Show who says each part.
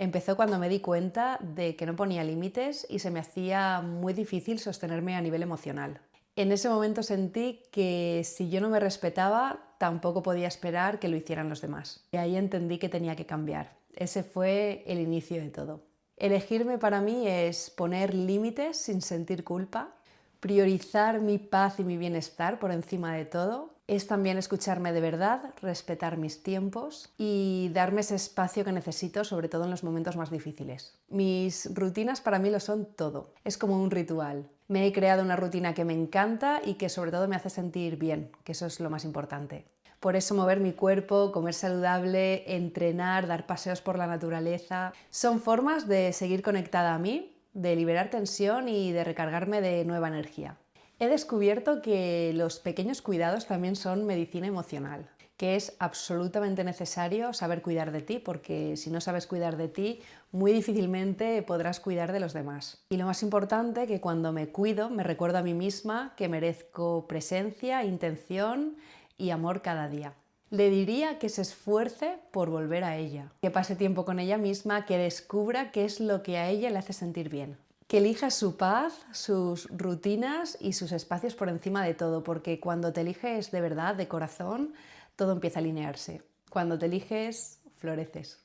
Speaker 1: Empezó cuando me di cuenta de que no ponía límites y se me hacía muy difícil sostenerme a nivel emocional. En ese momento sentí que si yo no me respetaba, tampoco podía esperar que lo hicieran los demás. Y ahí entendí que tenía que cambiar. Ese fue el inicio de todo. Elegirme para mí es poner límites sin sentir culpa, priorizar mi paz y mi bienestar por encima de todo, es también escucharme de verdad, respetar mis tiempos y darme ese espacio que necesito, sobre todo en los momentos más difíciles. Mis rutinas para mí lo son todo, es como un ritual. Me he creado una rutina que me encanta y que sobre todo me hace sentir bien, que eso es lo más importante. Por eso mover mi cuerpo, comer saludable, entrenar, dar paseos por la naturaleza, son formas de seguir conectada a mí, de liberar tensión y de recargarme de nueva energía. He descubierto que los pequeños cuidados también son medicina emocional, que es absolutamente necesario saber cuidar de ti, porque si no sabes cuidar de ti, muy difícilmente podrás cuidar de los demás. Y lo más importante, que cuando me cuido, me recuerdo a mí misma que merezco presencia, intención y amor cada día. Le diría que se esfuerce por volver a ella, que pase tiempo con ella misma, que descubra qué es lo que a ella le hace sentir bien. Que elija su paz, sus rutinas y sus espacios por encima de todo, porque cuando te eliges de verdad, de corazón, todo empieza a alinearse. Cuando te eliges, floreces.